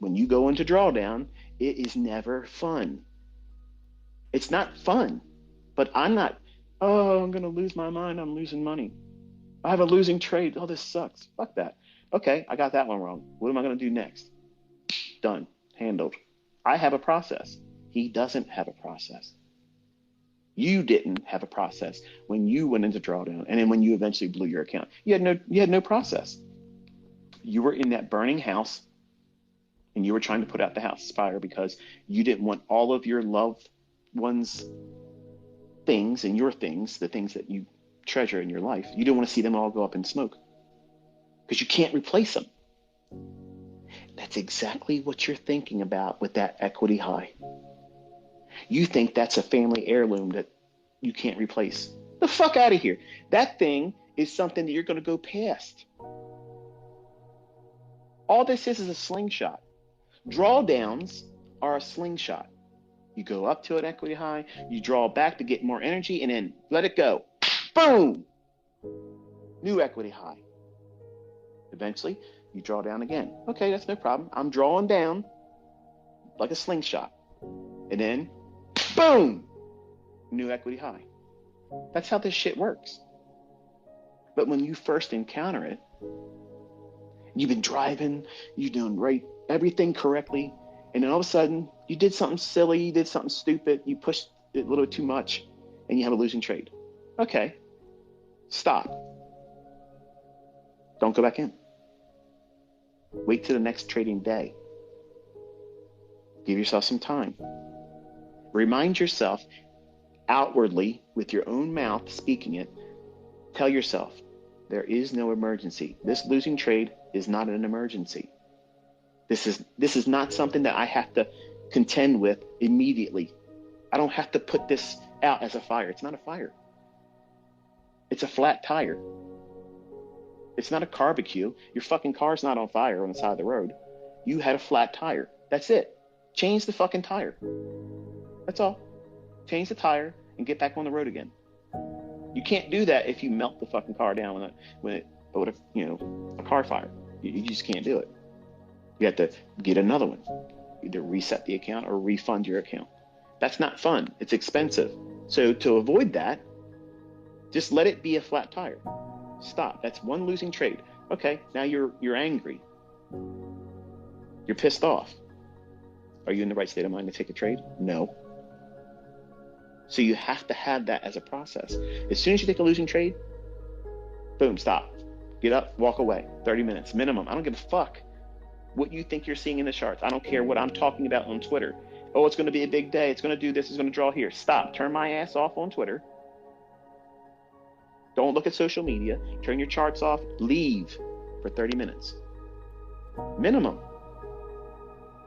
when you go into drawdown, it is never fun. It's not fun, but I'm not, oh, I'm going to lose my mind. I'm losing money. I have a losing trade. Oh, this sucks. Fuck that. Okay, I got that one wrong. What am I going to do next? Done. Handled. I have a process. He doesn't have a process. You didn't have a process when you went into drawdown, and then when you eventually blew your account. You had no process. You were in that burning house, and you were trying to put out the house fire because you didn't want all of your loved ones' things and your things, the things that you treasure in your life, you didn't want to see them all go up in smoke because you can't replace them. That's exactly what you're thinking about with that equity high. You think that's a family heirloom that you can't replace. The fuck out of here. That thing is something that you're going to go past. All this is a slingshot. Drawdowns are a slingshot. You go up to an equity high, you draw back to get more energy, and then let it go. Boom! New equity high. Eventually, you draw down again. Okay, that's no problem. I'm drawing down like a slingshot. And then, boom! New equity high. That's how this shit works. But when you first encounter it, you've been driving, you're doing right, everything correctly, and then all of a sudden, you did something silly, you did something stupid, you pushed it a little too much, and you have a losing trade. Okay, stop. Don't go back in. Wait till the next trading day. Give yourself some time. Remind yourself outwardly with your own mouth, speaking it, tell yourself, there is no emergency. This losing trade is not an emergency. This is not something that I have to contend with immediately. I don't have to put this out as a fire. It's not a fire. It's a flat tire. It's not a barbecue. Your fucking car's not on fire on the side of the road. You had a flat tire. That's it. Change the fucking tire. That's all. Change the tire and get back on the road again. You can't do that if you melt the fucking car down with a car fire. You just can't do it. You have to get another one. Either reset the account or refund your account. That's not fun. It's expensive. So to avoid that, just let it be a flat tire. Stop. That's one losing trade. Okay, now you're angry. You're pissed off. Are you in the right state of mind to take a trade? No. So you have to have that as a process. As soon as you take a losing trade, boom, stop. Get up, walk away. 30 minutes minimum. I don't give a fuck what you think you're seeing in the charts. I don't care what I'm talking about on Twitter. Oh, it's going to be a big day. It's going to do this. It's going to draw here. Stop. Turn my ass off on Twitter. Don't look at social media. Turn your charts off. Leave for 30 minutes. Minimum.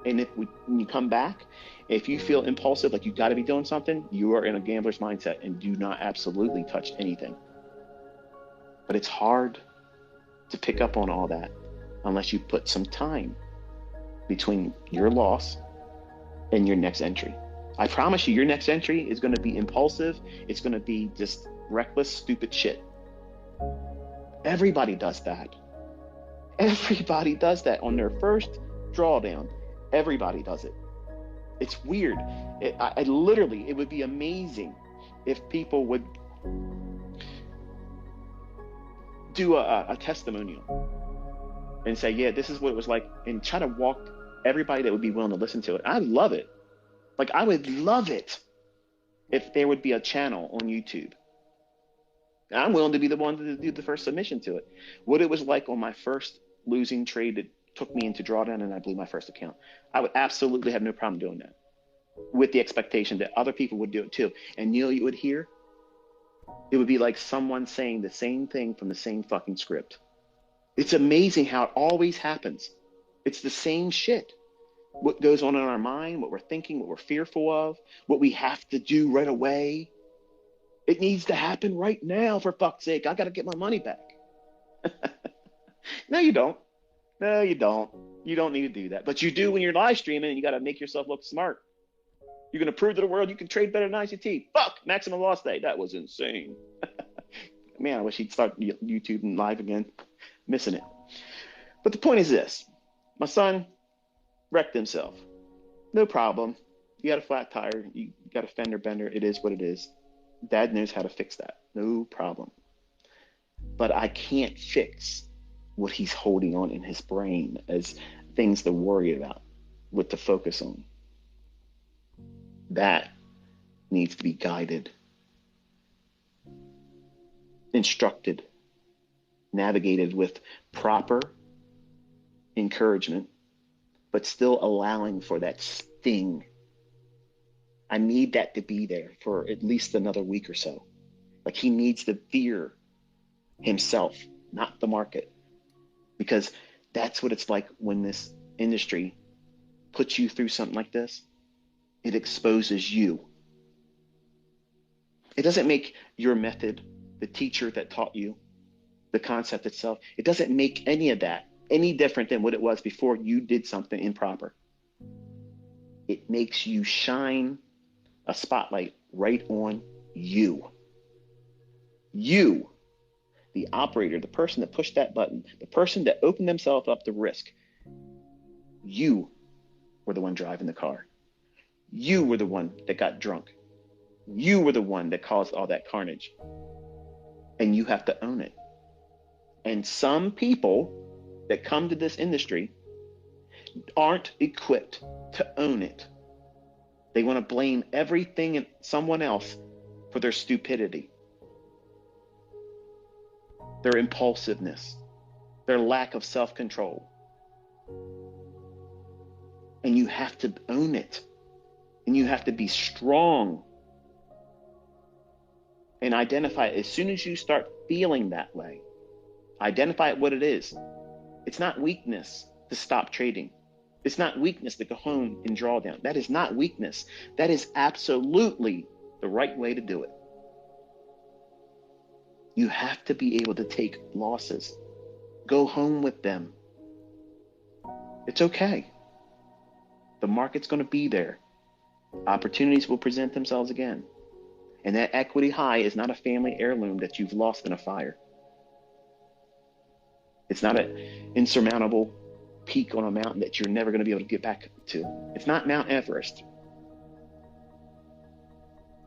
And when you come back, if you feel impulsive, like you got to be doing something, you are in a gambler's mindset and do not absolutely touch anything. But it's hard to pick up on all that unless you put some time between your loss and your next entry. I promise you, your next entry is going to be impulsive. It's going to be just reckless, stupid shit. Everybody does that. Everybody does that on their first drawdown. Everybody does it. It's weird. I literally, it would be amazing if people would do a testimonial and say, yeah, this is what it was like, and try to walk everybody that would be willing to listen to it. I'd love it. Like, I would love it if there would be a channel on YouTube. And I'm willing to be the one to do the first submission to it. What it was like on my first losing trade that took me into drawdown and I blew my first account. I would absolutely have no problem doing that, with the expectation that other people would do it too. And you would hear? It would be like someone saying the same thing from the same fucking script. It's amazing how it always happens. It's the same shit. What goes on in our mind, what we're thinking, what we're fearful of, what we have to do right away. It needs to happen right now, for fuck's sake. I got to get my money back. No, you don't. No, you don't. You don't need to do that. But you do when you're live streaming, and you got to make yourself look smart. You're going to prove to the world you can trade better than ICT. Fuck, maximum loss day. That was insane. Man, I wish he'd start YouTube and live again. Missing it. But the point is this. My son wrecked himself. No problem. You got a flat tire. You got a fender bender. It is what it is. Dad knows how to fix that. No problem. But I can't fix what he's holding on in his brain as things to worry about, what to focus on. That needs to be guided, instructed, navigated with proper encouragement, but still allowing for that sting. I need that to be there for at least another week or so. Like, he needs to fear himself, not the market, because that's what it's like when this industry puts you through something like this. It exposes you. It doesn't make your method, the teacher that taught you, the concept itself, it doesn't make any of that any different than what it was before you did something improper. It makes you shine a spotlight right on you. You, the operator, the person that pushed that button, the person that opened themselves up to risk. You were the one driving the car. You were the one that got drunk. You were the one that caused all that carnage. And you have to own it. And some people that come to this industry aren't equipped to own it. They want to blame everything and someone else for their stupidity, their impulsiveness, their lack of self-control. And you have to own it. And you have to be strong and identify it. As soon as you start feeling that way, identify what it is. It's not weakness to stop trading. It's not weakness to go home and draw down. That is not weakness. That is absolutely the right way to do it. You have to be able to take losses. Go home with them. It's okay. The market's going to be there. Opportunities will present themselves again. And that equity high is not a family heirloom that you've lost in a fire. It's not an insurmountable peak on a mountain that you're never going to be able to get back to. It's not Mount Everest.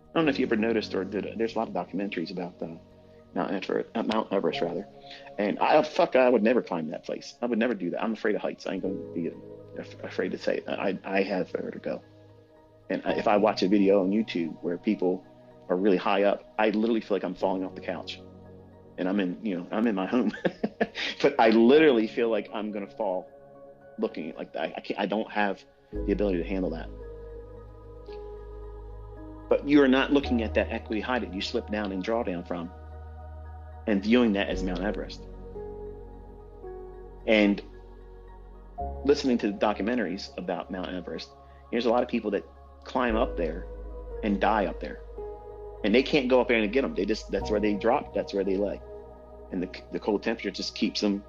I don't know if you ever noticed or there's a lot of documentaries about Mount Everest rather. And I would never climb that place. I would never do that. I'm afraid of heights. I ain't going to be afraid to say it. I have vertigo. And if I watch a video on YouTube where people are really high up, I literally feel like I'm falling off the couch. And I'm in my home, but I literally feel like I'm going to fall looking like that. I don't have the ability to handle that. But you're not looking at that equity high that you slip down and draw down from and viewing that as Mount Everest. And listening to the documentaries about Mount Everest, there's a lot of people that climb up there and die up there. And they can't go up there and get them. That's where they drop. That's where they lay. And the cold temperature just keeps them,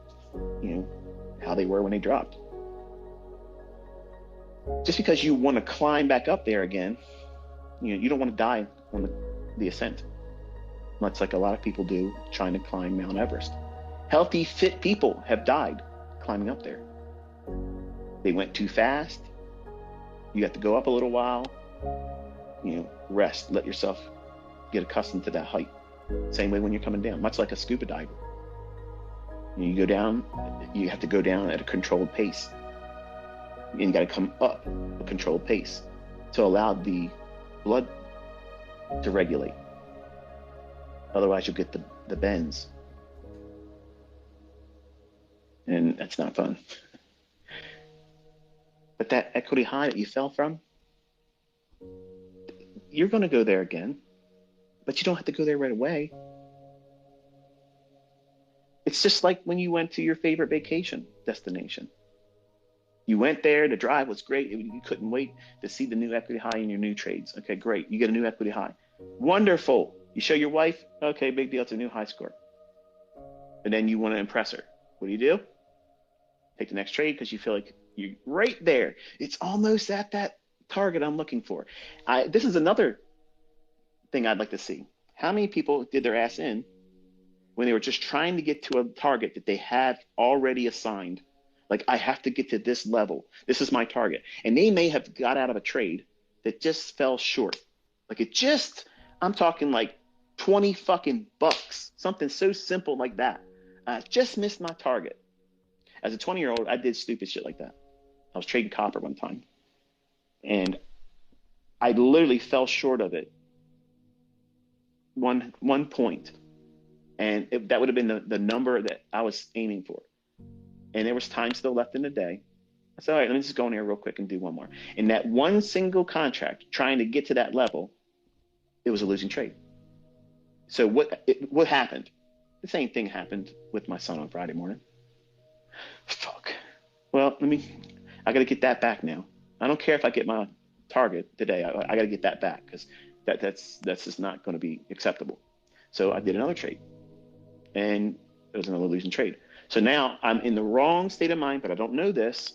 how they were when they dropped. Just because you want to climb back up there again, you don't want to die on the ascent. Much like a lot of people do trying to climb Mount Everest. Healthy, fit people have died climbing up there. They went too fast. You have to go up a little while, rest, let yourself get accustomed to that height. Same way when you're coming down, much like a scuba diver. You go down, you have to go down at a controlled pace. And you got to come up a controlled pace to allow the blood to regulate. Otherwise, you'll get the bends. And that's not fun. But that equity high that you fell from, you're going to go there again. But you don't have to go there right away. It's just like when you went to your favorite vacation destination. You went there, the drive was great. You couldn't wait to see the new equity high in your new trades. Okay, great. You get a new equity high. Wonderful. You show your wife, okay, big deal. It's a new high score. And then you want to impress her. What do? Take the next trade because you feel like you're right there. It's almost at that target I'm looking for. This is another thing I'd like to see. How many people did their ass in when they were just trying to get to a target that they had already assigned Like, I have to get to this level. This is my target. And they may have got out of a trade that just fell short. Like, I'm talking like 20 fucking bucks. Something so simple like that. I just missed my target. As a 20-year-old, I did stupid shit like that. I was trading copper one time. And I literally fell short of it. One point. And that would have been the number that I was aiming for. And there was time still left in the day. I said, all right, let me just go in here real quick and do one more. And that one single contract, trying to get to that level, it was a losing trade. So what happened? The same thing happened with my son on Friday morning. Fuck. Well, I got to get that back now. I don't care if I get my target today. I got to get that back, because that's just not going to be acceptable. So I did another trade, and it was another losing trade. So now I'm in the wrong state of mind, but I don't know this.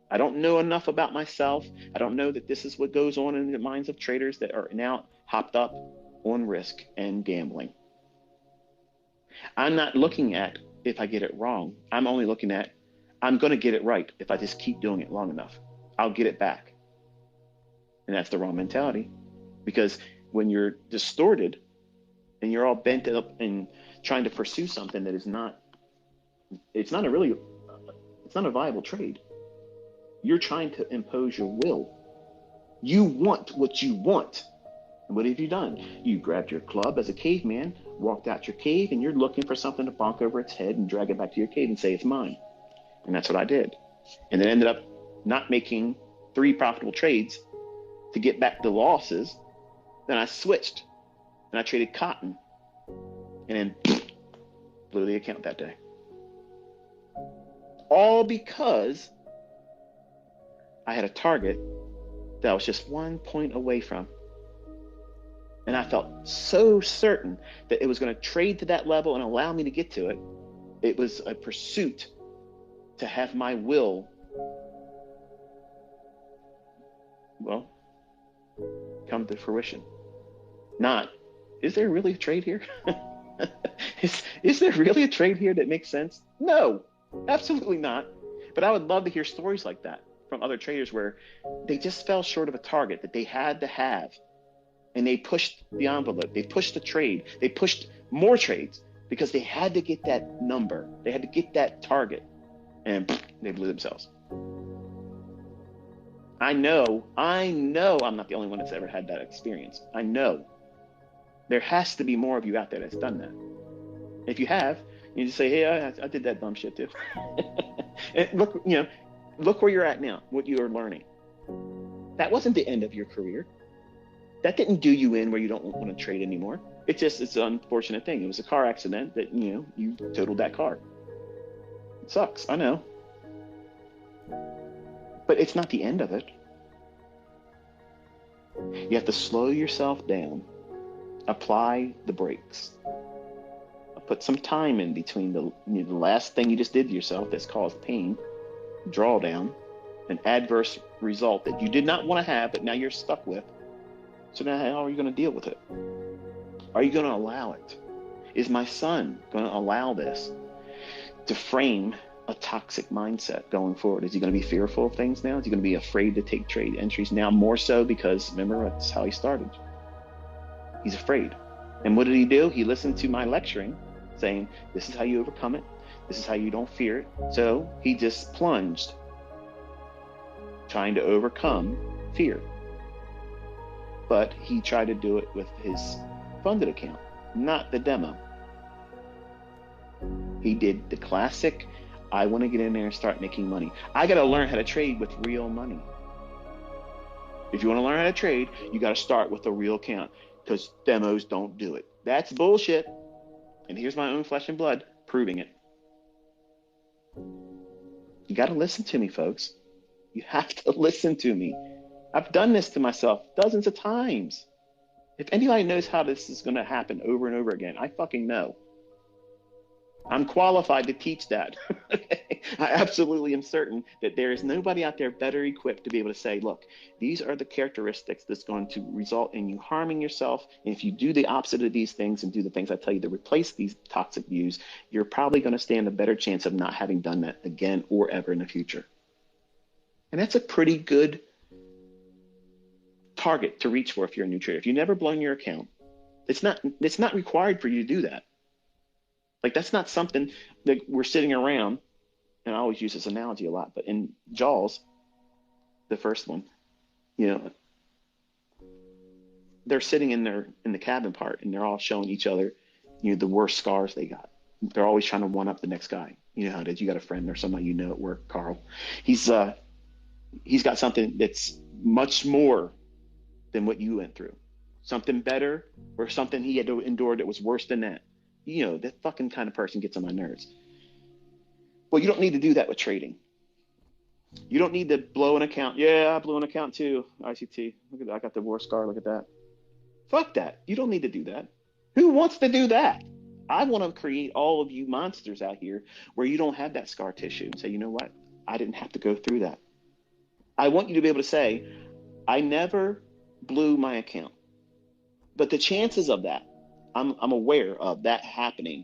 I don't know enough about myself. I don't know that this is what goes on in the minds of traders that are now hopped up on risk and gambling. I'm not looking at if I get it wrong. I'm only looking at, I'm going to get it right if I just keep doing it long enough. I'll get it back. And that's the wrong mentality, because when you're distorted and you're all bent up and trying to pursue something that is not, it's not a viable trade. You're trying to impose your will. You want what you want. And what have you done? You grabbed your club as a caveman, walked out your cave, and you're looking for something to bonk over its head and drag it back to your cave and say it's mine. And that's what I did. And then ended up not making 3 profitable trades to get back the losses. Then I switched and I traded cotton, and then blew the account that day. All because I had a target that I was just 1 point away from. And I felt so certain that it was going to trade to that level and allow me to get to it. It was a pursuit to have my will, well, come to fruition. Not, is there really a trade here? Is there really a trade here that makes sense? No, absolutely not. But I would love to hear stories like that from other traders where they just fell short of a target that they had to have. And they pushed the envelope. They pushed the trade. They pushed more trades because they had to get that number. They had to get that target. And they blew themselves. I know I'm not the only one that's ever had that experience. I know. There has to be more of you out there that's done that. If you have, you just say, hey, I did that dumb shit too. And look where you're at now, what you are learning. That wasn't the end of your career. That didn't do you in where you don't want to trade anymore. It's an unfortunate thing. It was a car accident that, you totaled that car. It sucks, I know. But it's not the end of it. You have to slow yourself down. Apply the brakes. Put some time in between the last thing you just did to yourself that's caused pain, drawdown, an adverse result that you did not want to have, but now you're stuck with. So now how are you going to deal with it? Are you going to allow it? Is my son going to allow this to frame a toxic mindset going forward? Is he going to be fearful of things now? Is he going to be afraid to take trade entries now, more so because, remember, that's how he started. He's afraid. And what did he do? He listened to my lecturing saying, this is how you overcome it. This is how you don't fear it. So he just plunged, trying to overcome fear. But he tried to do it with his funded account, not the demo. He did the classic, I want to get in there and start making money. I got to learn how to trade with real money. If you want to learn how to trade, you got to start with a real account, because demos don't do it. That's bullshit. And here's my own flesh and blood proving it. You got to listen to me, folks. You have to listen to me. I've done this to myself dozens of times. If anybody knows how this is going to happen over and over again, I fucking know. I'm qualified to teach that. I absolutely am certain that there is nobody out there better equipped to be able to say, look, these are the characteristics that's going to result in you harming yourself. And if you do the opposite of these things and do the things I tell you to replace these toxic views, you're probably going to stand a better chance of not having done that again or ever in the future. And that's a pretty good target to reach for if you're a new trader. If you've never blown your account, it's not required for you to do that. Like, that's not something that we're sitting around, and I always use this analogy a lot, but in Jaws, the first one, you know, they're sitting in the cabin part, and they're all showing each other, you know, the worst scars they got. They're always trying to one up the next guy. You know how it is. You got a friend or somebody you know at work, Carl. He's got something that's much more than what you went through. Something better, or something he had to endure that was worse than that. You know, that fucking kind of person gets on my nerves. Well, you don't need to do that with trading. You don't need to blow an account. Yeah, I blew an account too. ICT. Look at that. I got the war scar. Look at that. Fuck that. You don't need to do that. Who wants to do that? I want to create all of you monsters out here where you don't have that scar tissue and say, you know what? I didn't have to go through that. I want you to be able to say, I never blew my account. But the chances of that, I'm aware of that happening,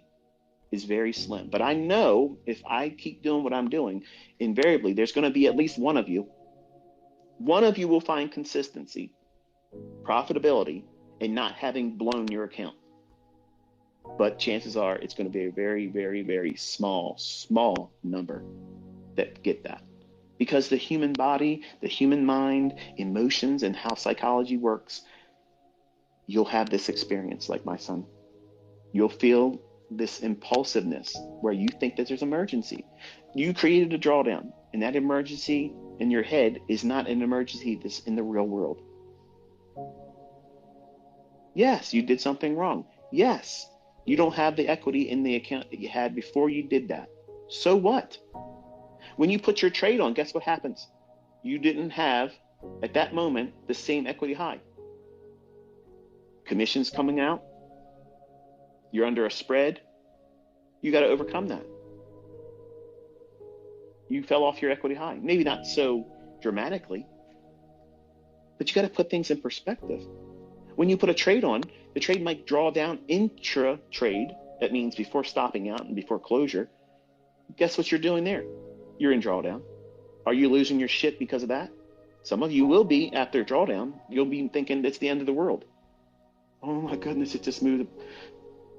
is very slim. But I know if I keep doing what I'm doing, invariably there's going to be at least one of you. One of you will find consistency, profitability, and not having blown your account. But chances are it's going to be a very, very, very small number that get that. Because the human body, the human mind, emotions, and how psychology works, you'll have this experience like my son. You'll feel this impulsiveness where you think that there's emergency. You created a drawdown, and that emergency in your head is not an emergency that's in the real world. Yes, you did something wrong. Yes, you don't have the equity in the account that you had before you did that. So what? When you put your trade on, guess what happens? You didn't have, at that moment, the same equity high. Commissions coming out, you're under a spread, you got to overcome that. You fell off your equity high. Maybe not so dramatically, but you got to put things in perspective. When you put a trade on, the trade might draw down intra-trade. That means before stopping out and before closure. Guess what you're doing there? You're in drawdown. Are you losing your shit because of that? Some of you will be after drawdown. You'll be thinking it's the end of the world. Oh my goodness, it just moved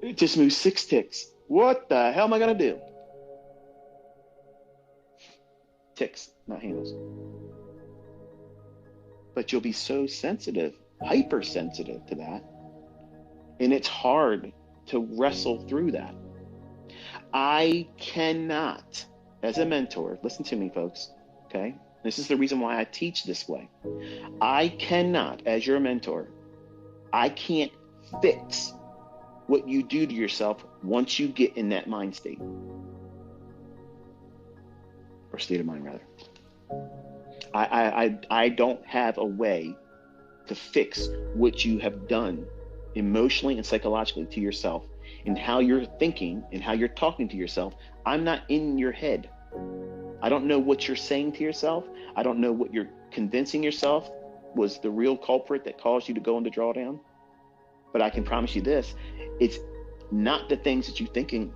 6 ticks. What the hell am I going to do? Ticks, not handles. But you'll be so sensitive, hypersensitive to that. And it's hard to wrestle through that. I cannot, as a mentor, listen to me, folks, okay? This is the reason why I teach this way. I cannot, as your mentor, I can't fix what you do to yourself once you get in that mind state. Or state of mind, rather. I don't have a way to fix what you have done emotionally and psychologically to yourself, and how you're thinking and how you're talking to yourself. I'm not in your head. I don't know what you're saying to yourself. I don't know what you're convincing yourself was the real culprit that caused you to go into drawdown. But I can promise you this, it's not the things that you're thinking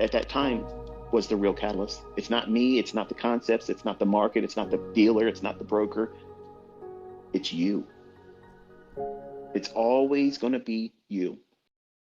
at that time was the real catalyst. It's not me, it's not the concepts, it's not the market, it's not the dealer, it's not the broker. It's you. It's always going to be you.